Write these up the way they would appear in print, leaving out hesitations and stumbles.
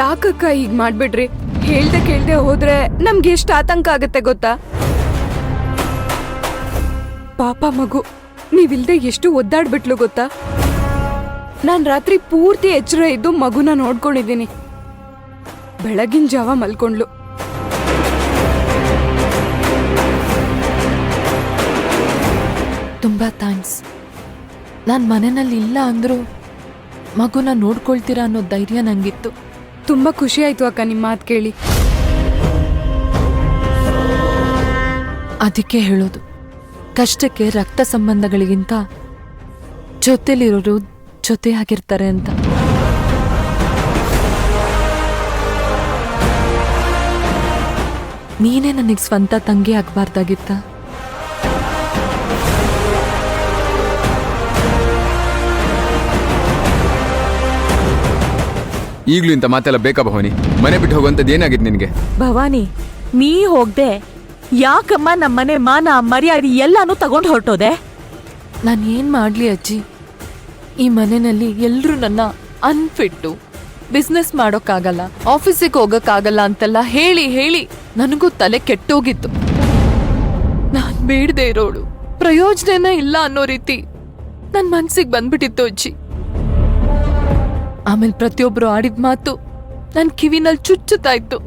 ಯಾಕಕ್ಕ ಈಗ ಮಾಡ್ಬಿಡ್ರಿ? ಹೇಳ್ದೆ ಕೇಳ್ದೆ ಹೋದ್ರೆ ನಮ್ಗೆ ಎಷ್ಟು ಆತಂಕ ಆಗತ್ತೆ ಗೊತ್ತಾ? ಪಾಪ ಮಗು ನೀವಿಲ್ದೆ ಎಷ್ಟು ಒದ್ದಾಡ್ಬಿಟ್ಲು ಗೊತ್ತಾ? ನಾನ್ ರಾತ್ರಿ ಪೂರ್ತಿ ಎಚ್ಚರ ಇದ್ದು ಮಗುನ ನೋಡ್ಕೊಂಡಿದ್ದೀನಿ. ಬೆಳಗಿನ ಜಾವ ಮಲ್ಕೊಂಡ್ಲು. ತುಂಬಾ ಥ್ಯಾಂಕ್ಸ್. ನಾನು ಮನೆಯಲ್ಲಿ ಇಲ್ಲ ಅಂದ್ರೂ ಮಗುನ ನೋಡ್ಕೊಳ್ತೀರಾ ಅನ್ನೋ ಧೈರ್ಯ ನಂಗಿತ್ತು. ತುಂಬಾ ಖುಷಿ ಆಯ್ತು ಅಕ್ಕ ನಿಮ್ಮ ಮಾತು ಕೇಳಿ. ಅದಕ್ಕೆ ಹೇಳೋದು, ಕಷ್ಟಕ್ಕೆ ರಕ್ತ ಸಂಬಂಧಗಳಿಗಿಂತ ಜೊತೆಲಿರೋರು ಜೊತೆಯಾಗಿರ್ತಾರೆ ಅಂತ. ನೀನೇ ನನಗೆ ಸ್ವಂತ ತಂಗಿ ಆಗ್ಬಾರ್ದಾಗಿತ್ತ? ಈಗ್ಲೂ ಇಂಥ ಮಾತೆಲ್ಲ ಬೇಕಾ ಭವಾನಿ? ಮನೆ ಬಿಟ್ಟು ಹೋಗುವಂಥದ್ದು ಏನಾಗಿತ್ತು ನಿನಗೆ? ಭವಾನಿ, ನೀ ಹೋಗ್ದೆ ಯಾಕಮ್ಮ ನಮ್ಮನೆ ಮಾನ ಮರ್ಯಾದೆ ಎಲ್ಲಾನು ತಗೊಂಡು ಹೊರಟೋದೆ? ನಾನು ಏನ್ ಮಾಡ್ಲಿ ಅಜ್ಜಿ? ಈ ಮನೆಯಲ್ಲಿ ಎಲ್ರೂ ನನ್ನ ಅನ್ಫಿಟ್ಟು, ಬಿಸ್ನೆಸ್ ಮಾಡೋಕ್ಕಾಗಲ್ಲ, ಆಫೀಸಿಗೆ ಹೋಗಕ್ಕಾಗಲ್ಲ ಅಂತೆಲ್ಲ ಹೇಳಿ ಹೇಳಿ ನನಗೂ ತಲೆ ಕೆಟ್ಟೋಗಿತ್ತು. ನಾನ್ ಬೇಡದೆ ಇರೋಳು, ಪ್ರಯೋಜನ ಇಲ್ಲ ಅನ್ನೋ ರೀತಿ ನನ್ ಮನ್ಸಿಗೆ ಬಂದ್ಬಿಟ್ಟಿತ್ತು ಅಜ್ಜಿ. ಆಮೇಲೆ ಪ್ರತಿಯೊಬ್ರು ಆಡಿದ ಮಾತು ನನ್ ಕಿವಿನಲ್ಲಿ ಚುಚ್ಚುತ್ತಾ ಇತ್ತು.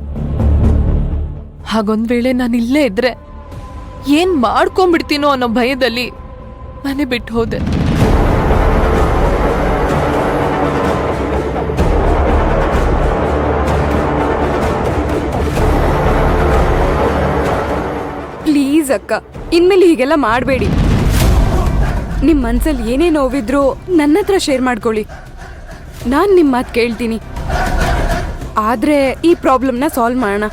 ಹಾಗೊಂದ್ ವೇಳೆ ನಾನು ಇಲ್ಲೇ ಇದ್ರೆ ಏನ್ ಮಾಡ್ಕೊಂಡ್ಬಿಡ್ತೀನೋ ಅನ್ನೋ ಭಯದಲ್ಲಿ ಮನೆ ಬಿಟ್ಟು ಹೋದೆ. ಪ್ಲೀಸ್ ಅಕ್ಕ, ಇನ್ಮೇಲೆ ಹೀಗೆಲ್ಲ ಮಾಡಬೇಡಿ. ನಿಮ್ಮ ಮನ್ಸಲ್ಲಿ ಏನೇ ನೋವಿದ್ರೂ ನನ್ನ ಹತ್ರ ಶೇರ್ ಮಾಡ್ಕೊಳ್ಳಿ. ನಾನು ನಿಮ್ಮ ಮಾತು ಕೇಳ್ತೀನಿ. ಆದರೆ ಈ ಪ್ರಾಬ್ಲಮ್ನ ಸಾಲ್ವ್ ಮಾಡೋಣ.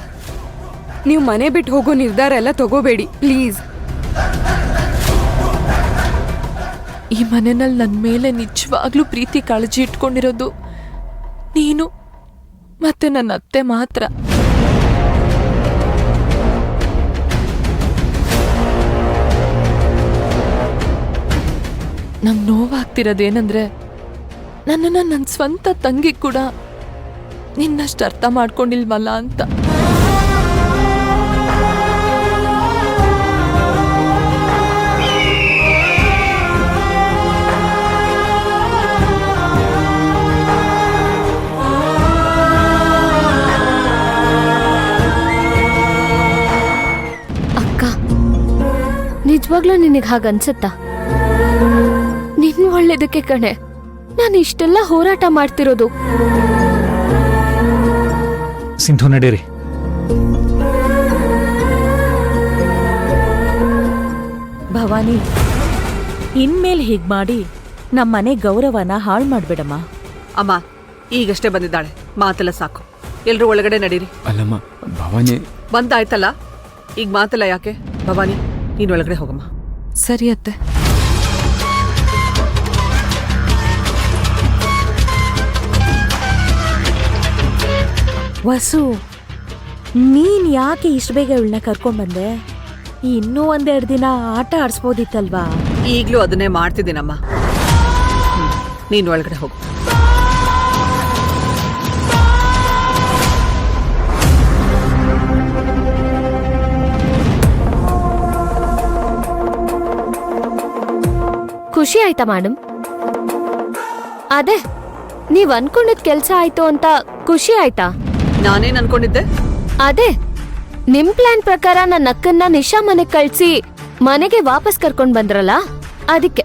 ನೀವು ಮನೆ ಬಿಟ್ಟು ಹೋಗೋ ನಿರ್ಧಾರ ಎಲ್ಲ ತಗೋಬೇಡಿ ಪ್ಲೀಸ್. ಈ ಮನೆಯಲ್ಲಿ ನನ್ನ ಮೇಲೆ ನಿಜವಾಗ್ಲೂ ಪ್ರೀತಿ ಕಾಳಜಿ ಇಟ್ಕೊಂಡಿರೋದು ನೀನು ಮತ್ತೆ ನನ್ನ ಅತ್ತೆ ಮಾತ್ರ. ನಂಗೆ ನೋವಾಗ್ತಿರೋದೇನಂದ್ರೆ ನನ್ನನ್ನು ನನ್ನ ಸ್ವಂತ ತಂಗಿ ಕೂಡ ನಿನ್ನಷ್ಟು ಅರ್ಥ ಮಾಡ್ಕೊಂಡಿಲ್ವಲ್ಲ ಅಂತ. ಅಕ್ಕ, ನಿಜವಾಗ್ಲೂ ನಿನಗೆ ಹಾಗನ್ಸುತ್ತಾ? ನಿನ್ ಒಳ್ಳೇದಕ್ಕೆ ಕಣೆ ನಾನು ಇಷ್ಟೆಲ್ಲ ಹೋರಾಟ ಮಾಡ್ತಿರೋದು. ಸಿಂಧು, ನಡೀರಿ. ಭವಾನಿ, ಇನ್ಮೇಲೆ ಹೀಗ್ ಮಾಡಿ ನಮ್ಮನೆ ಗೌರವನ ಹಾಳು ಮಾಡ್ಬಿಡಮ್ಮ. ಅಮ್ಮ ಈಗಷ್ಟೇ ಬಂದಿದ್ದಾಳೆ, ಮಾತೆಲ್ಲ ಸಾಕು. ಎಲ್ರೂ ಒಳಗಡೆ ನಡೀರಿ. ಅಲ್ಲಮ್ಮ ಭವಾನಿ, ಬಂದಾಯ್ತಲ್ಲ, ಈಗ ಮಾತೆಲ್ಲ ಯಾಕೆ? ಭವಾನಿ, ನೀನ್ ಒಳಗಡೆ ಹೋಗಮ್ಮ. ಸರಿ ಅತ್ತೆ. ವಸು, ನೀನ್ ಯಾಕೆ ಇಷ್ಟು ಬೇಗ ಇವಳನ್ನ ಕರ್ಕೊಂಡ್ಬಂದೆ? ಇನ್ನೂ ಒಂದೆರಡು ದಿನ ಆಟ ಆಡ್ಸ್ಬೋದಿತ್ತಲ್ವಾ? ಈಗ್ಲೂ ಅದನ್ನೇ ಮಾಡ್ತಿದ್ದೀನಮ್ಮ. ನೀನ್ ಒಳಗಡೆ ಹೋಗು. ಖುಷಿ ಆಯ್ತಾ ಮೇಡಮ್? ಅದೇ ನೀವ್ ಅನ್ಕೊಂಡಿದ್ ಕೆಲ್ಸ ಆಯ್ತು ಅಂತ ಖುಷಿ ಆಯ್ತಾ? ನಾನೇನ್ ಅನ್ಕೊಂಡಿದ್ದೆ? ಅದೇ ನಿಮ್ ಪ್ಲಾನ್ ಪ್ರಕಾರ ನನ್ನ ಅಕ್ಕನ್ನ ನಿಶಾ ಮನೆಗ್ ಕಳ್ಸಿ ಮನೆಗೆ ವಾಪಸ್ ಕರ್ಕೊಂಡ್ ಬಂದ್ರಲ್ಲ, ಅದಕ್ಕೆ.